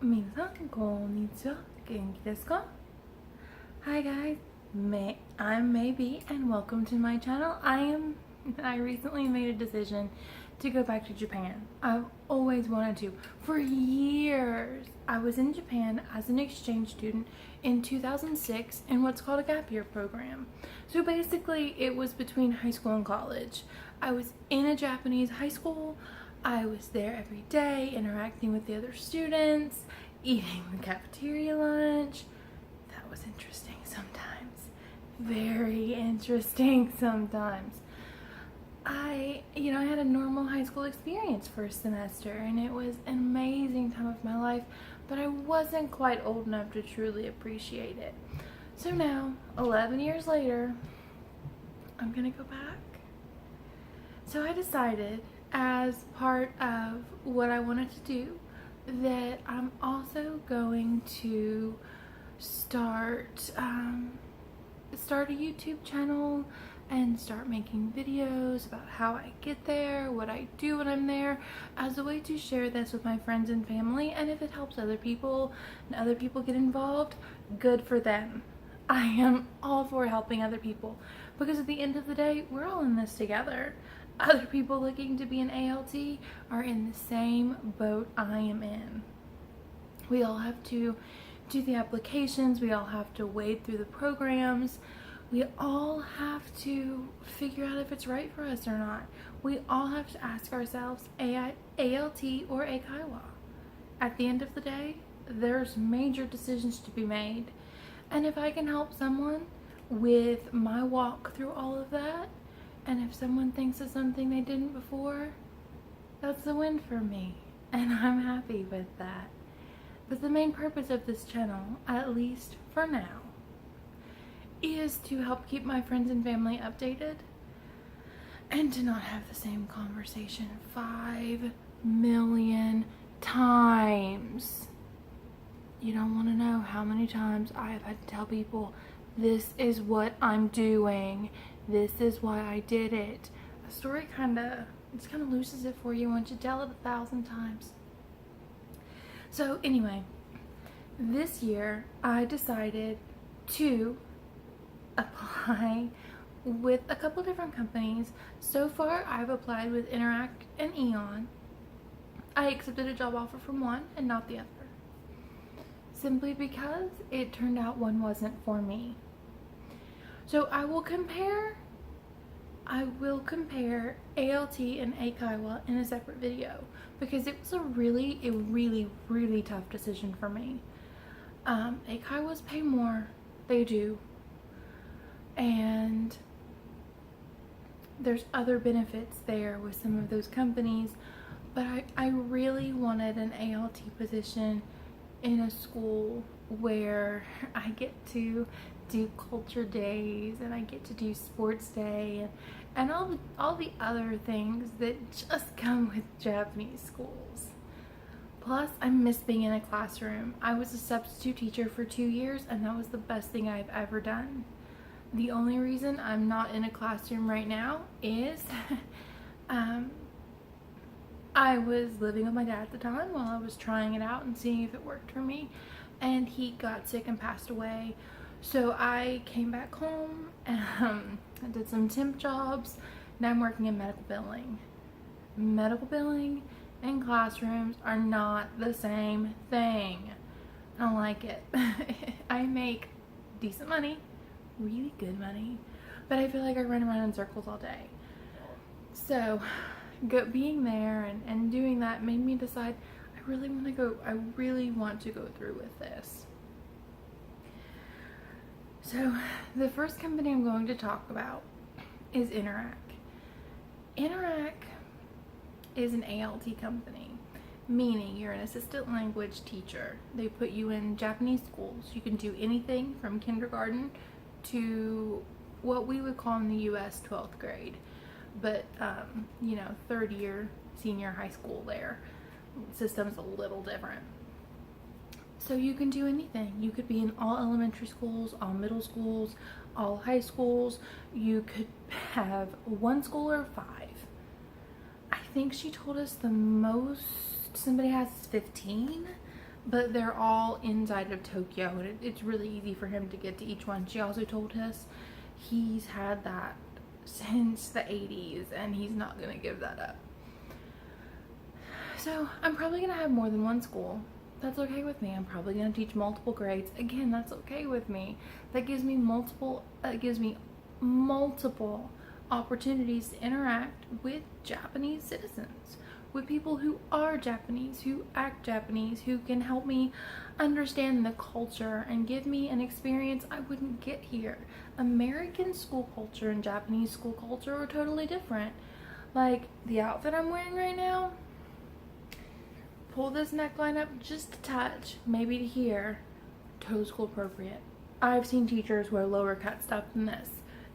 皆さんこんにちは。元気ですか? Hi guys, I'm Maybe and welcome to my channel. I recently made a decision to go back to Japan. I've always wanted to. For years, I was in Japan as an exchange student in 2006 in what's called a gap year program. So basically, it was between high school and college. I was in a Japanese high school. I was there every day, interacting with the other students, eating the cafeteria lunch. That was interesting sometimes. Very interesting sometimes. I had a normal high school experience first semester, and it was an amazing time of my life, but I wasn't quite old enough to truly appreciate it. So now, 11 years later, I'm gonna go back. So I decided, as part of what I wanted to do, that I'm also going to start a YouTube channel and start making videos about how I get there, what I do when I'm there, as a way to share this with my friends and family. And if it helps other people and other people get involved, good for them. I am all for helping other people, because at the end of the day, we're all in this together. Other people looking to be an ALT are in the same boat I am in. We all have to do the applications, we all have to wade through the programs, we all have to figure out if it's right for us or not. We all have to ask ourselves, ALT or Eikaiwa. At the end of the day, there's major decisions to be made. And if I can help someone with my walk through all of that, and if someone thinks of something they didn't before, that's a win for me. And I'm happy with that. But the main purpose of this channel, at least for now, is to help keep my friends and family updated and to not have the same conversation 5 million times. You don't want to know how many times I have had to tell people, this is what I'm doing, this is why I did it. A story kind of loses it for you once you tell it 1,000 times. So anyway, this year I decided to apply with a couple different companies. So far I've applied with Interac and Eon. I accepted a job offer from one and not the other, simply because it turned out one wasn't for me. So I will compare ALT and Eikaiwa in a separate video, because it was a really tough decision for me. Eikaiwas pay more, they do, and there's other benefits there with some of those companies, but I really wanted an ALT position in a school where I get to do culture days and I get to do sports day and all the other things that just come with Japanese schools. Plus, I miss being in a classroom. I was a substitute teacher for 2 years, and that was the best thing I've ever done. The only reason I'm not in a classroom right now is I was living with my dad at the time while I was trying it out and seeing if it worked for me, and he got sick and passed away. So I came back home, I did some temp jobs. Now I'm working in medical billing. Medical billing and classrooms are not the same thing. I don't like it. I make decent money, really good money, but I feel like I run around in circles all day. So being there and doing that made me decide I really want to go through with this. So the first company I'm going to talk about is Interac. Interac is an ALT company, meaning you're an assistant language teacher. They put you in Japanese schools. You can do anything from kindergarten to what we would call in the US 12th grade, but third year senior high school there. System's a little different. So you can do anything. You could be in all elementary schools, all middle schools, all high schools. You could have 1 school or 5. I think she told us the most somebody has is 15, but they're all inside of Tokyo, and it's really easy for him to get to each one. She also told us he's had that since the 80s, and he's not going to give that up. So I'm probably going to have more than one school. That's okay with me. I'm probably going to teach multiple grades. Again, that's okay with me. That gives me multiple opportunities to interact with Japanese citizens, with people who are Japanese, who act Japanese, who can help me understand the culture and give me an experience I wouldn't get here. American school culture and Japanese school culture are totally different. Like the outfit I'm wearing right now, pull this neckline up just a touch, maybe to here, totally school appropriate. I've seen teachers wear lower cut stuff than this.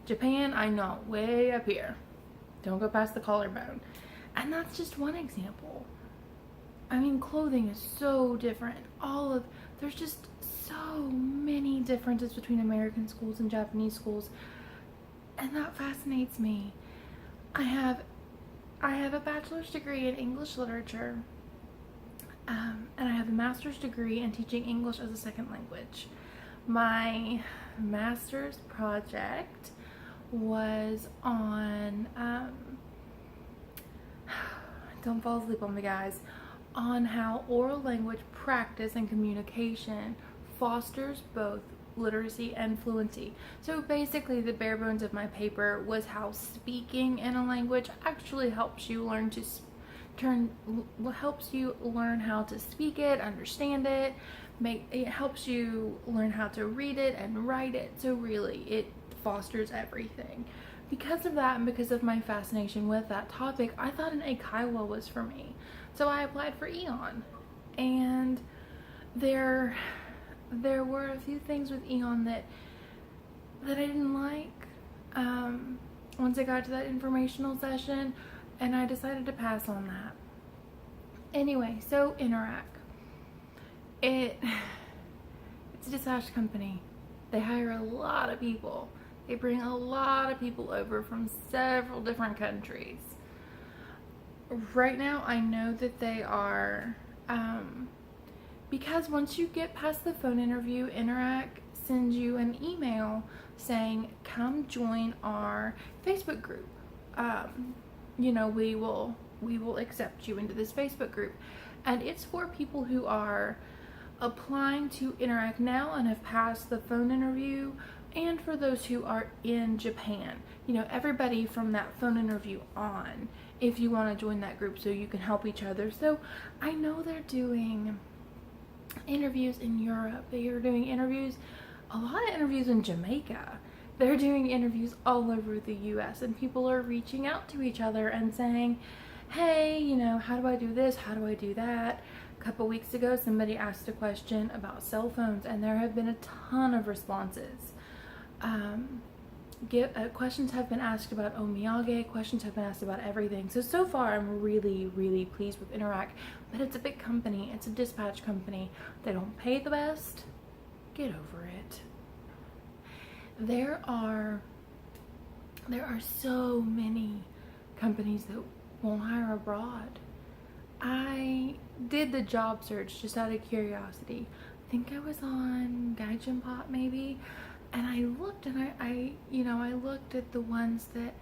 Japan, I know, way up here. Don't go past the collarbone. And that's just one example. I mean, clothing is so different. There's just so many differences between American schools and Japanese schools. And that fascinates me. I have a bachelor's degree in English literature. And I have a master's degree in teaching English as a second language. My master's project was on, don't fall asleep on me guys, on how oral language practice and communication fosters both literacy and fluency. So basically the bare bones of my paper was how speaking in a language actually helps you learn to learn how to speak it, understand it, it helps you learn how to read it and write it. So really it fosters everything. Because of that and because of my fascination with that topic, I thought an eikaiwa was for me. So I applied for Eon, and there were a few things with Eon that I didn't like once I got to that informational session, and I decided to pass on that. Anyway, so Interac. It's a dispatch company. They hire a lot of people. They bring a lot of people over from several different countries. Right now, I know that they are, because once you get past the phone interview, Interac sends you an email saying, come join our Facebook group. You know, we will accept you into this Facebook group. And it's for people who are applying to Interac now and have passed the phone interview, and for those who are in Japan. You know, everybody from that phone interview on, if you want to join that group so you can help each other. So I know they're doing interviews in Europe. They are doing a lot of interviews in Jamaica. They're doing interviews all over the US, and people are reaching out to each other and saying, hey, you know, how do I do this? How do I do that? A couple weeks ago, somebody asked a question about cell phones, and there have been a ton of responses. Questions have been asked about omiyage, questions have been asked about everything. So far I'm really, really pleased with Interac, but it's a big company, it's a dispatch company. They don't pay the best. Get over it. There are so many companies that won't hire abroad. I did the job search just out of curiosity. I think I was on Gaijin Pot maybe, and I looked, and I looked at the ones that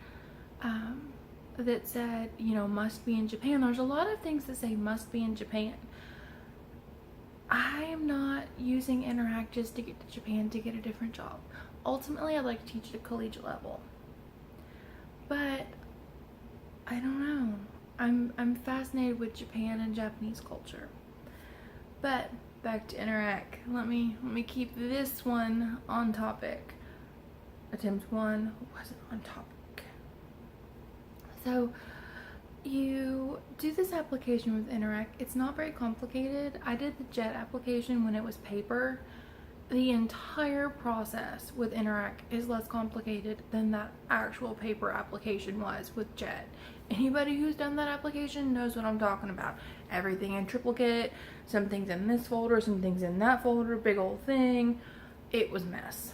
that said, you know, must be in Japan. There's a lot of things that say must be in Japan. I am not using Interac just to get to Japan to get a different job. Ultimately, I'd like to teach at a collegiate level, but I don't know. I'm fascinated with Japan and Japanese culture. But back to Interac. Let me keep this one on topic. Attempt 1 wasn't on topic. So you do this application with Interac. It's not very complicated. I did the JET application when it was paper. The entire process with Interac is less complicated than that actual paper application was with JET. Anybody who's done that application knows what I'm talking about. Everything in triplicate, some things in this folder, some things in that folder, big old thing. It was a mess.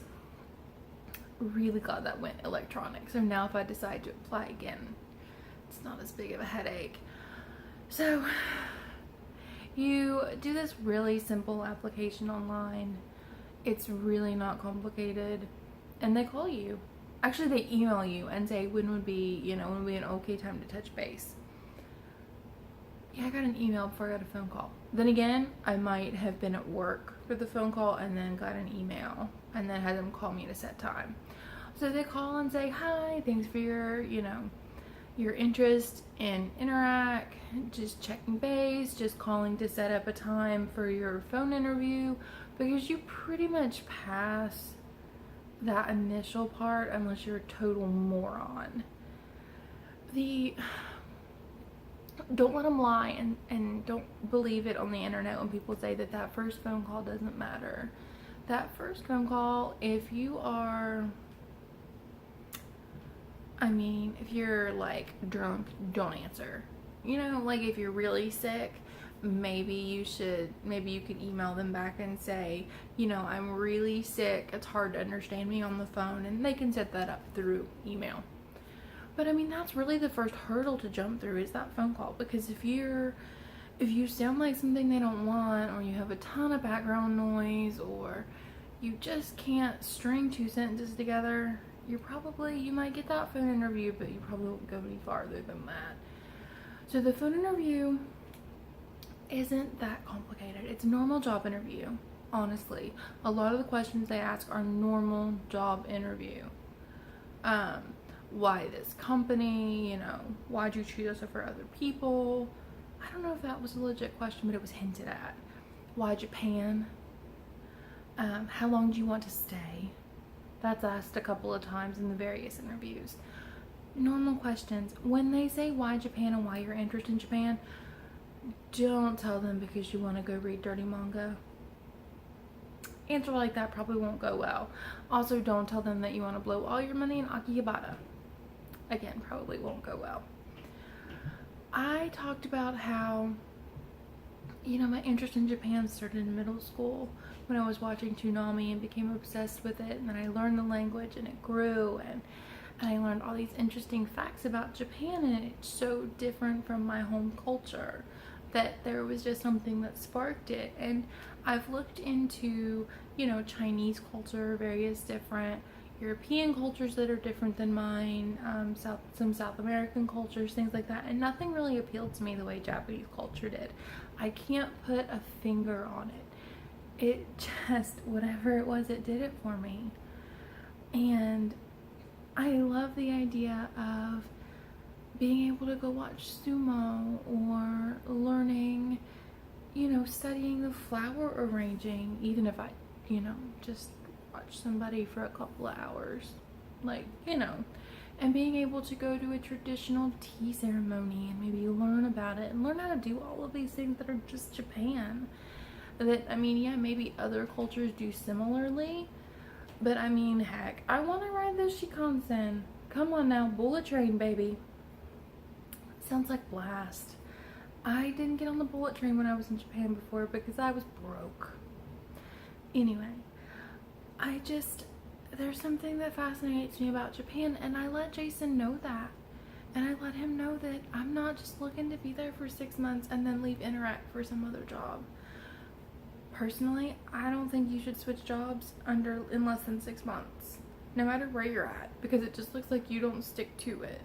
Really glad that went electronic. So now if I decide to apply again, it's not as big of a headache. So You do this really simple application online. It's really not complicated. And they call you. Actually, they email you and say when would be an okay time to touch base. Yeah, I got an email before I got a phone call. Then again, I might have been at work for the phone call and then got an email and then had them call me at a set time. So they call and say, hi, thanks for your interest in Interac, just checking base, just calling to set up a time for your phone interview, because you pretty much pass that initial part unless you're a total moron. Don't let them lie and don't believe it on the internet when people say that first phone call doesn't matter. That first phone call, if you're like drunk, don't answer. Like if you're really sick, maybe you could email them back and say, I'm really sick, it's hard to understand me on the phone, and they can set that up through email. But that's really the first hurdle to jump through, is that phone call. Because if you sound like something they don't want, or you have a ton of background noise, or you just can't string two sentences together, you might get that phone interview, but you probably won't go any farther than that. So the phone interview isn't that complicated. It's a normal job interview, honestly. A lot of the questions they ask are normal job interview. Why this company? Why'd you choose us over other people? I don't know if that was a legit question, but it was hinted at. Why Japan? How long do you want to stay? That's asked a couple of times in the various interviews. Normal questions. When they say why Japan and why you're interested in Japan, don't tell them because you want to go read dirty manga. Answer like that probably won't go well. Also, don't tell them that you want to blow all your money in Akihabara. Again, probably won't go well. I talked about how, my interest in Japan started in middle school when I was watching Toonami and became obsessed with it. And then I learned the language and it grew, and I learned all these interesting facts about Japan, and it's so different from my home culture that there was just something that sparked it. And I've looked into, Chinese culture, various different European cultures that are different than mine, some South American cultures, things like that, and nothing really appealed to me the way Japanese culture did. I can't put a finger on it. It just, whatever it was, it did it for me. And I love the idea of being able to go watch sumo, or learning, studying the flower arranging, even if I, just watch somebody for a couple of hours, and being able to go to a traditional tea ceremony and maybe learn about it and learn how to do all of these things that are just Japan. That, maybe other cultures do similarly, but heck, I want to ride the Shinkansen. Come on now, bullet train, baby. Sounds like blast. I didn't get on the bullet train when I was in Japan before because I was broke. Anyway, there's something that fascinates me about Japan, and I let Jason know that. And I let him know that I'm not just looking to be there for 6 months and then leave Interac for some other job. Personally, I don't think you should switch jobs in less than 6 months, no matter where you're at, because it just looks like you don't stick to it.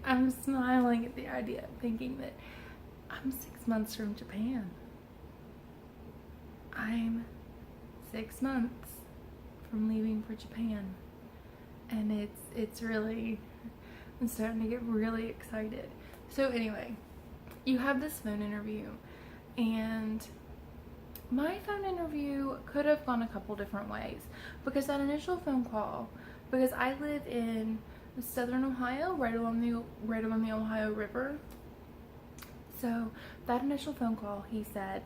I'm smiling at the idea of thinking that I'm 6 months from Japan. I'm 6 months from leaving for Japan. And it's really, I'm starting to get really excited. So anyway, you have this phone interview, and my phone interview could have gone a couple different ways, because that initial phone call, because I live in southern Ohio, right along the Ohio River. So that initial phone call, he said,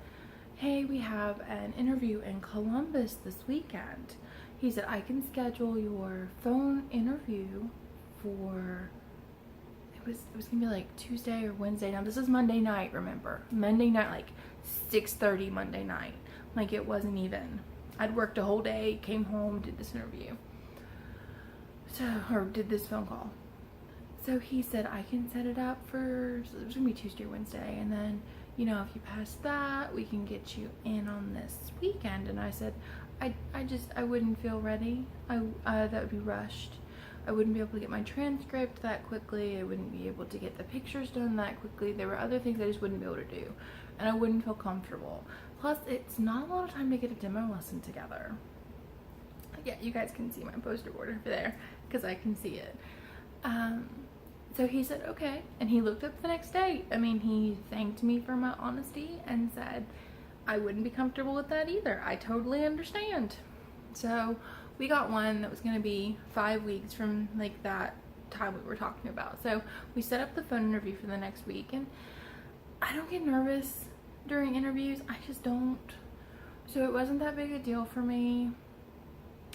hey, we have an interview in Columbus this weekend. He said, I can schedule your phone interview for, it was gonna be like Tuesday or Wednesday. Now this is Monday night, remember? Monday night, like 6:30 Monday night. Like it wasn't even, I'd worked a whole day, came home, did this interview. Or did this phone call. So he said, I can set it up for, so it was gonna be Tuesday or Wednesday, and then, you know, if you pass that, we can get you in on this weekend. And I said, I wouldn't feel ready. That would be rushed. I wouldn't be able to get my transcript that quickly. I wouldn't be able to get the pictures done that quickly. There were other things I just wouldn't be able to do, and I wouldn't feel comfortable. Plus, it's not a lot of time to get a demo lesson together. Yeah, you guys can see my poster board over there because I can see it. So he said, okay. And he looked up the next day. I mean, he thanked me for my honesty and said, I wouldn't be comfortable with that either. I totally understand. So we got one that was going to be 5 weeks from like that time we were talking about. So we set up the phone interview for the next week, and I don't get nervous during interviews. I just don't. So it wasn't that big a deal for me.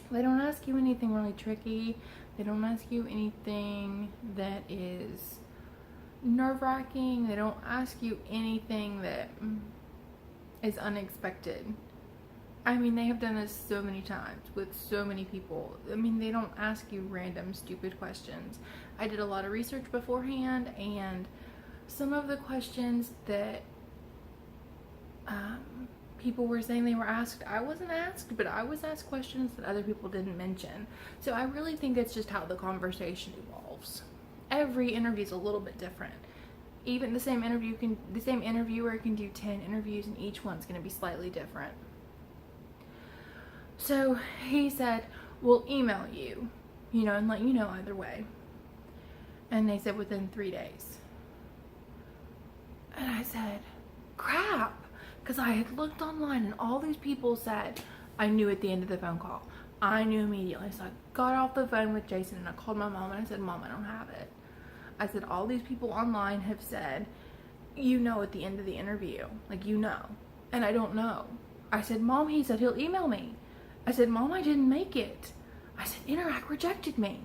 They don't ask you anything really tricky. They don't ask you anything that is nerve-wracking. They don't ask you anything that is unexpected. I mean, they have done this so many times with so many people. I mean, they don't ask you random stupid questions. I did a lot of research beforehand, and some of the questions that people were saying they were asked, I wasn't asked, but I was asked questions that other people didn't mention. So I really think that's just how the conversation evolves. Every interview is a little bit different. Even the same interviewer can do 10 interviews, and each one's going to be slightly different. So he said, we'll email you, you know, and let you know either way. And they said within 3 days. And I said, crap. Because I had looked online and all these people said, I knew at the end of the phone call. I knew immediately. So I got off the phone with Jason and I called my mom and I said, Mom, I don't have it. I said, all these people online have said, you know, at the end of the interview, like, you know, and I don't know. I said, Mom, he said he'll email me. I said, Mom, I didn't make it. I said, Interac rejected me.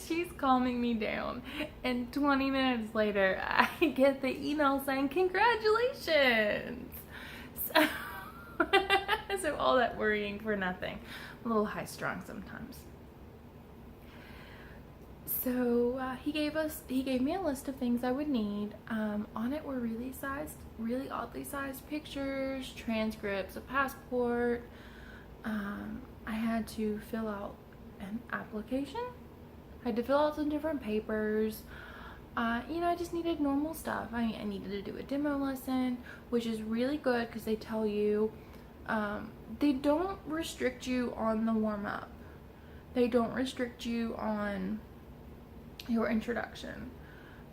She's calming me down, and 20 minutes later I get the email saying congratulations. So all that worrying for nothing. I'm a little high strung sometimes. So he gave me a list of things I would need. On it were really oddly sized pictures, transcripts, a passport. I had to fill out an application. I had to fill out some different papers. You know, I just needed normal stuff. I needed to do a demo lesson, which is really good because they tell you, they don't restrict you on the warm-up. They don't restrict you on your introduction,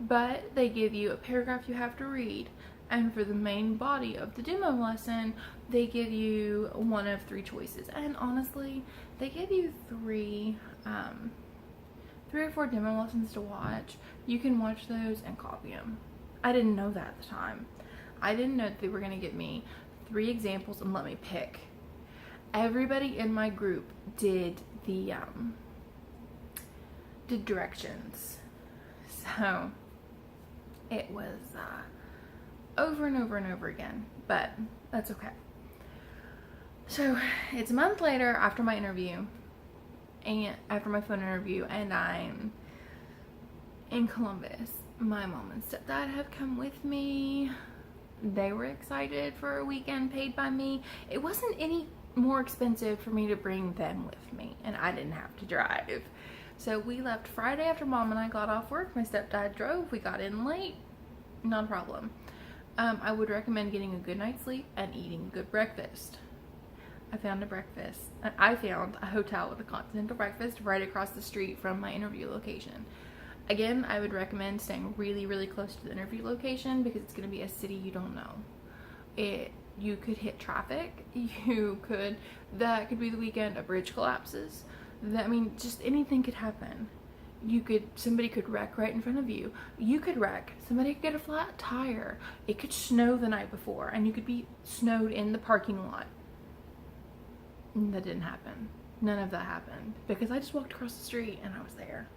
but they give you a paragraph you have to read. And for the main body of the demo lesson, they give you one of 3 choices. And honestly, they give you 3 or 4 demo lessons to watch. You can watch those and copy them. I didn't know that at the time. I didn't know that they were going to give me 3 examples and let me pick. Everybody in my group did the directions. So it was over and over and over again, but that's okay. So it's a month later after my interview, and after my phone interview, and I'm in Columbus. My mom and stepdad have come with me. They were excited for a weekend paid by me. It wasn't any more expensive for me to bring them with me, and I didn't have to drive. So we left Friday after Mom and I got off work. My stepdad drove. We got in late. Not a problem. I would recommend getting a good night's sleep and eating a good breakfast. I found a hotel with a continental breakfast right across the street from my interview location. Again, I would recommend staying really, really close to the interview location because it's going to be a city you don't know. You could hit traffic. That could be the weekend a bridge collapses. Just anything could happen. Somebody could wreck right in front of you. You could wreck. Somebody could get a flat tire. It could snow the night before and you could be snowed in the parking lot. That didn't happen. None of that happened because I just walked across the street and I was there.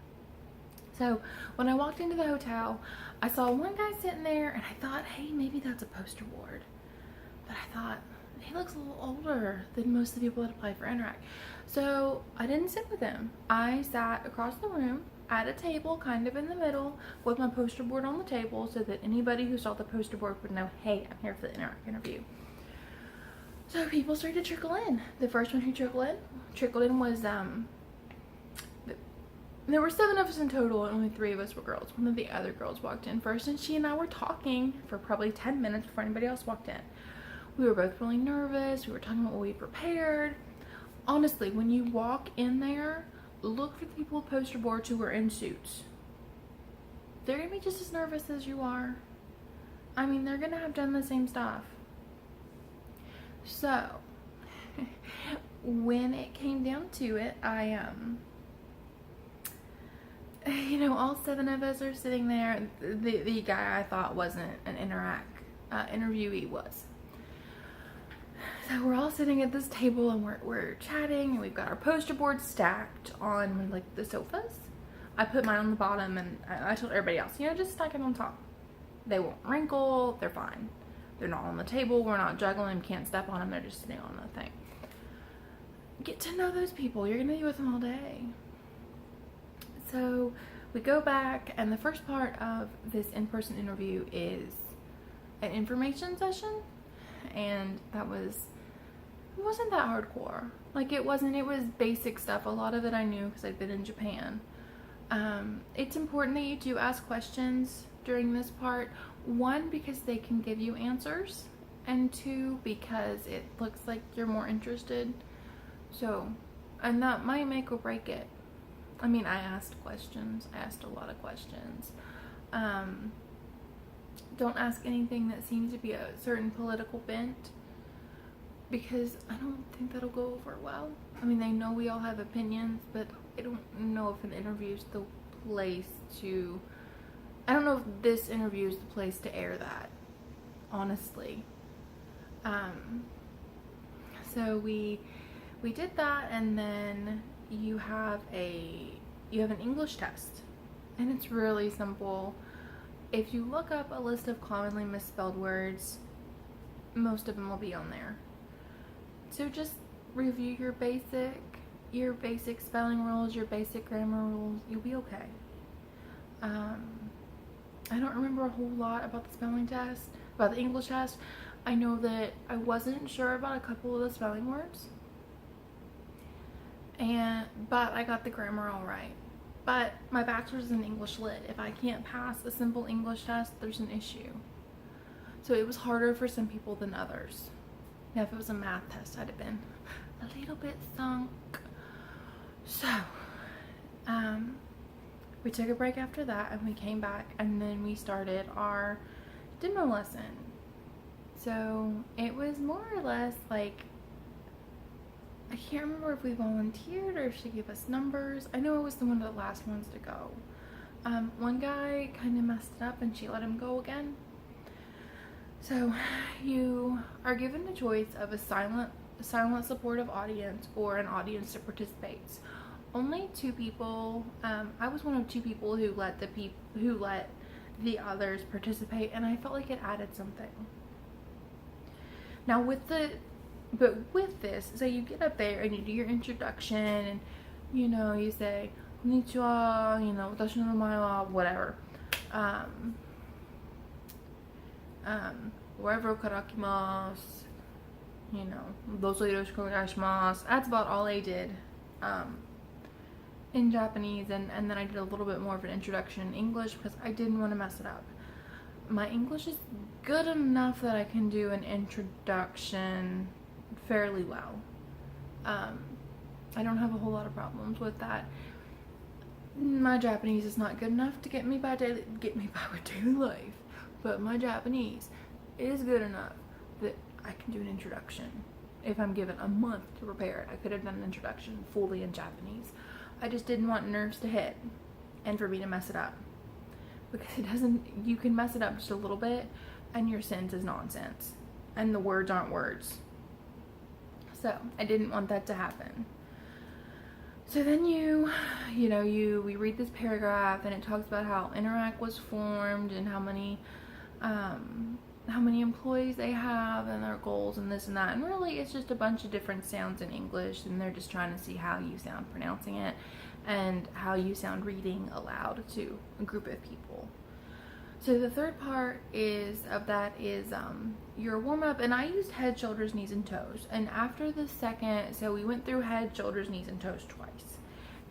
So when I walked into the hotel, I saw one guy sitting there and I thought, hey, maybe that's a poster board. But I thought, he looks a little older than most of the people that apply for Interac. So I didn't sit with him. I sat across the room at a table kind of in the middle with my poster board on the table so that anybody who saw the poster board would know, hey, I'm here for the Interac interview. So people started to trickle in. The first one who trickled in was there were 7 of us in total and only 3 of us were girls. One of the other girls walked in first and she and I were talking for probably 10 minutes before anybody else walked in. We were both really nervous. We were talking about what we prepared. Honestly, when you walk in there, look for the people with poster boards who are in suits. They're gonna be just as nervous as you are. I mean, they're gonna have done the same stuff. So, when it came down to it, you know, all 7 of us are sitting there. The guy I thought wasn't an Interac interviewee was. So we're all sitting at this table and we're chatting and we've got our poster boards stacked on like the sofas. I put mine on the bottom and I told everybody else, you know, just stack it on top. They won't wrinkle, they're fine. They're not on the table, we're not juggling them, can't step on them, they're just sitting on the thing. Get to know those people, you're gonna be with them all day. So we go back and the first part of this in-person interview is an information session, and it wasn't that hardcore. Like it was basic stuff. A lot of it I knew because I'd been in Japan. It's important that you do ask questions during this part. 1, because they can give you answers, and 2, because it looks like you're more interested. So, and that might make or break it. I mean, I asked questions. I asked a lot of questions. Don't ask anything that seems to be a certain political bent, because I don't think that'll go over well. I mean, they know we all have opinions, but I don't know if an interview is the place to... I don't know if this interview is the place to air that, honestly. So we did that, and then you have an English test, and it's really simple. If you look up a list of commonly misspelled words, most of them will be on there. So just review your basic spelling rules, your basic grammar rules. You'll be okay. I don't remember a whole lot about the spelling test, about the English test. I know that I wasn't sure about a couple of the spelling words, but I got the grammar all right. But my bachelor's in English Lit. If I can't pass a simple English test, there's an issue. So it was harder for some people than others. Now, if it was a math test, I'd have been a little bit sunk. So, we took a break after that and we came back, and then we started our demo lesson. So it was more or less like, I can't remember if we volunteered or if she gave us numbers. I know I was the one of the last ones to go. One guy kind of messed it up and she let him go again. So you are given the choice of a silent supportive audience or an audience that participates. Only 2 people. I was one of 2 people who let the others participate, and I felt like it added something. Now with this, so you get up there and you do your introduction, and you know, you say konnichiwa, you know, watashi no namae wa whatever, wherever karakimasu, you know, dozo yoroshiku onegaishimasu. That's about all I did in Japanese, and then I did a little bit more of an introduction in English because I didn't want to mess it up. My English is good enough that I can do an introduction fairly well. I don't have a whole lot of problems with that. My Japanese is not good enough to get me by with daily life, but my Japanese is good enough that I can do an introduction. If I'm given a month to prepare it, I could have done an introduction fully in Japanese. I just didn't want nerves to hit and for me to mess it up, because you can mess it up just a little bit and your sentence is nonsense and the words aren't words. So I didn't want that to happen. So then we read this paragraph and it talks about how Interac was formed and how many how many employees they have and their goals and this and that. And really, it's just a bunch of different sounds in English, and they're just trying to see how you sound pronouncing it and how you sound reading aloud to a group of people. So the third part is your warm-up, and I used head, shoulders, knees, and toes. And after the second, so we went through head, shoulders, knees, and toes twice.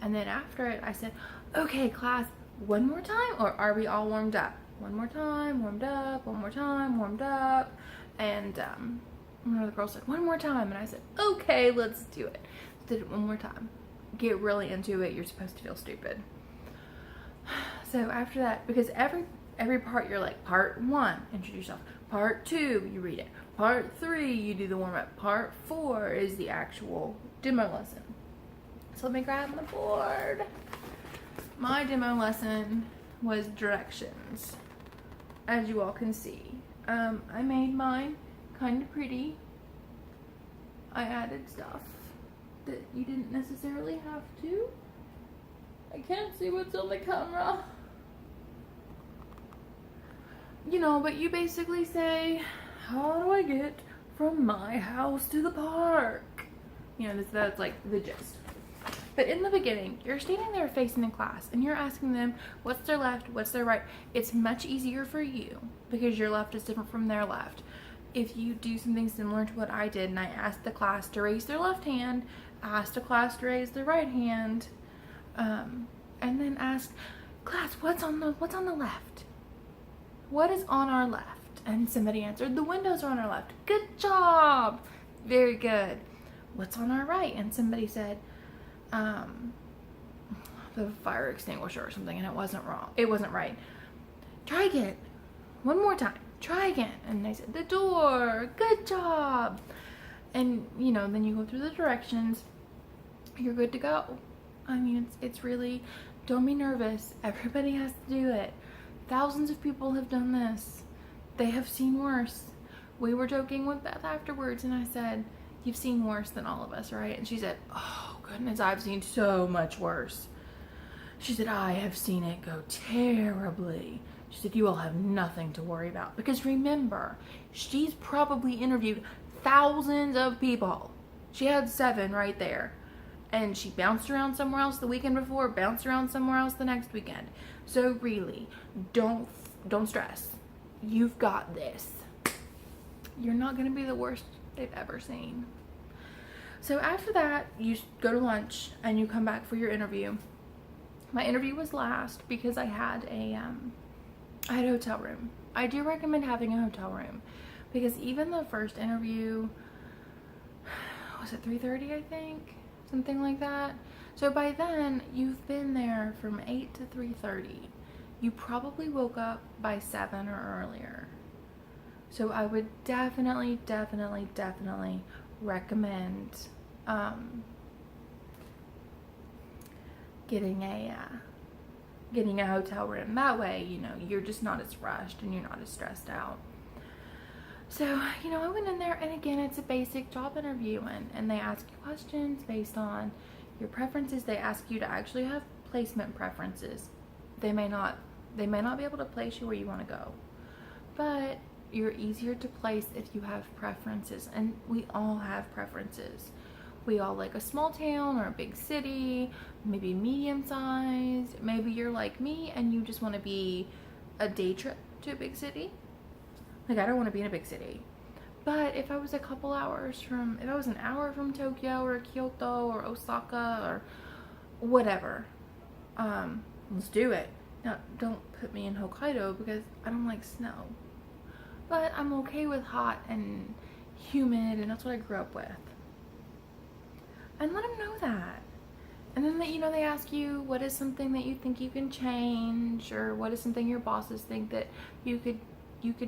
And then after it, I said, okay, class, one more time, or are we all warmed up? One more time, warmed up, one more time, warmed up. And one of the girls said, one more time. And I said, okay, let's do it. Did it one more time. Get really into it. You're supposed to feel stupid. So after that, because every part you're like, part 1, introduce yourself. Part 2, you read it. Part 3, you do the warm-up. Part 4 is the actual demo lesson. So let me grab my board. My demo lesson was directions, as you all can see. I made mine kind of pretty. I added stuff that you didn't necessarily have to. I can't see what's on the camera. You know, but you basically say, how do I get from my house to the park? You know, that's like the gist. But in the beginning, you're standing there facing the class and you're asking them what's their left, what's their right. It's much easier for you because your left is different from their left. If you do something similar to what I did and I asked the class to raise their left hand, asked the class to raise their right hand, and then asked, class, what's on the left? What is on our left? And somebody answered, the windows are on our left. Good job. Very good. What's on our right? And somebody said, the fire extinguisher or something, and it wasn't wrong. It wasn't right. Try again. One more time. Try again. And they said, the door. Good job. And, you know, then you go through the directions. You're good to go. I mean, it's really, don't be nervous. Everybody has to do it. Thousands of people have done this. They have seen worse. We were joking with Beth afterwards, and I said, you've seen worse than all of us, right? And she said, oh goodness, I've seen so much worse. She said, I have seen it go terribly. She said, you all have nothing to worry about. Because remember, she's probably interviewed thousands of people. She had 7 right there. And she bounced around somewhere else the weekend before, bounced around somewhere else the next weekend. So really, don't stress. You've got this. You're not going to be the worst they've ever seen. So after that, you go to lunch and you come back for your interview. My interview was last because I had a hotel room. I do recommend having a hotel room because even the first interview, was it 3:30, I think? Something like that. So by then, you've been there from 8 to 3:30. You probably woke up by 7 or earlier. So I would definitely recommend getting a hotel room. That way, you know, you're just not as rushed and you're not as stressed out. So, you know, I went in there, and again, it's a basic job interview, and they ask you questions based on your preferences. They ask you to actually have placement preferences. They may not be able to place you where you want to go, but you're easier to place if you have preferences, and we all have preferences. We all like a small town or a big city, maybe medium sized. Maybe you're like me and you just want to be a day trip to a big city. Like, I don't want to be in a big city. But if I was if I was an hour from Tokyo or Kyoto or Osaka or whatever, let's do it. Now, don't put me in Hokkaido because I don't like snow. But I'm okay with hot and humid, and that's what I grew up with. And let them know that. And then, they ask you, what is something that you think you can change, or what is something your bosses think that you could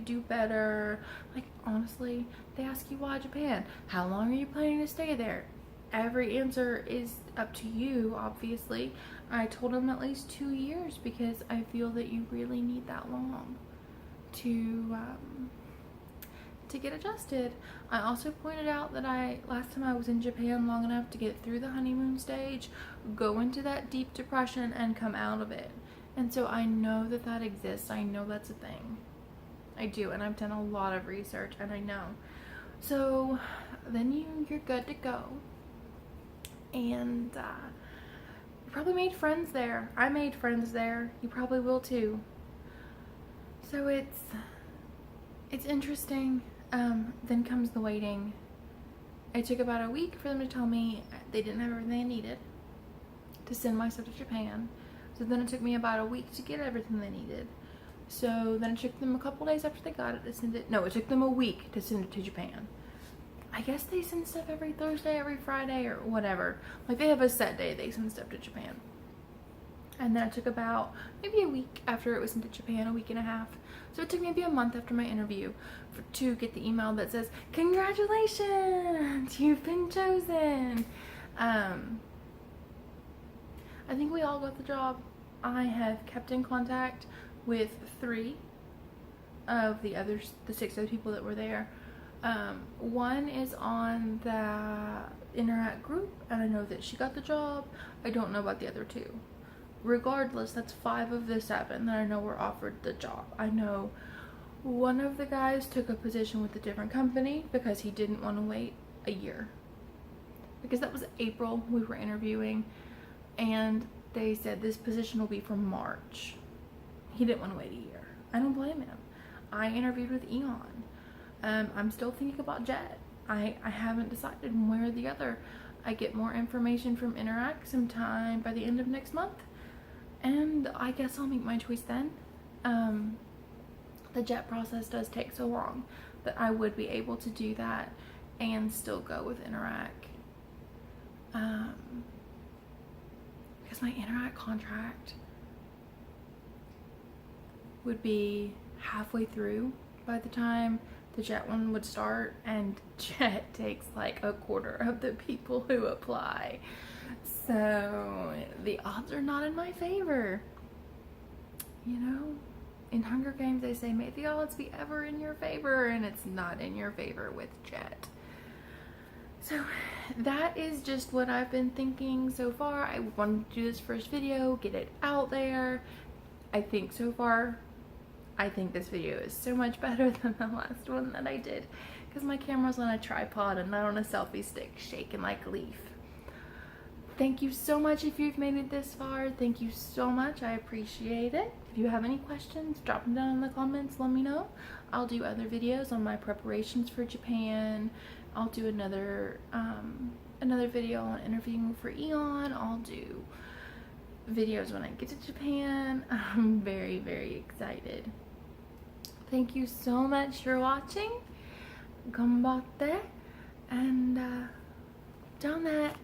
do better. Like, honestly, they ask you why Japan. How long are you planning to stay there? Every answer is up to you, obviously. I told them at least 2 years because I feel that you really need that long to get adjusted. I also pointed out that last time I was in Japan long enough to get through the honeymoon stage, go into that deep depression, and come out of it. And so I know that exists. I know that's a thing. I do, and I've done a lot of research, and I know. So then you're good to go. And you probably made friends there. I made friends there. You probably will too. So it's interesting. Then comes the waiting. It took about a week for them to tell me they didn't have everything they needed to send my stuff to Japan. So then it took me about a week to get everything they needed. So then it took them a couple days after they got it to send it. No, it took them a week to send it to Japan. I guess they send stuff every Thursday, every Friday, or whatever. Like, they have a set day they send stuff to Japan. And then it took about maybe a week after it was sent to Japan, a week and a half. So it took maybe a month after my interview to get the email that says, "Congratulations, you've been chosen." I think we all got the job. I have kept in contact with 3 of the 6 other people that were there. One is on the Interac group, and I know that she got the job. I don't know about the other 2. Regardless, that's 5 of the 7 that I know were offered the job. I know one of the guys took a position with a different company because he didn't want to wait a year. Because that was April, we were interviewing, and they said this position will be for March. He didn't want to wait a year. I don't blame him. I interviewed with Eon. I'm still thinking about Jet. I haven't decided one way or the other. I get more information from Interac sometime by the end of next month, and I guess I'll make my choice then. The Jet process does take so long that I would be able to do that and still go with Interac. Because my Interac contract would be halfway through by the time the Jet one would start, and Jet takes like a quarter of the people who apply. So the odds are not in my favor. You know, in Hunger Games they say, may the odds be ever in your favor, and it's not in your favor with Jet. So that is just what I've been thinking so far. I wanted to do this first video, get it out there. I think so far, I think this video is so much better than the last one that I did, because my camera's on a tripod and not on a selfie stick shaking like a leaf. Thank you so much if you've made it this far. Thank you so much. I appreciate it. If you have any questions, drop them down in the comments. Let me know. I'll do other videos on my preparations for Japan. I'll do another video on interviewing for Eon. I'll do videos when I get to Japan. I'm very, very excited. Thank you so much for watching. Ganbatte, and down that.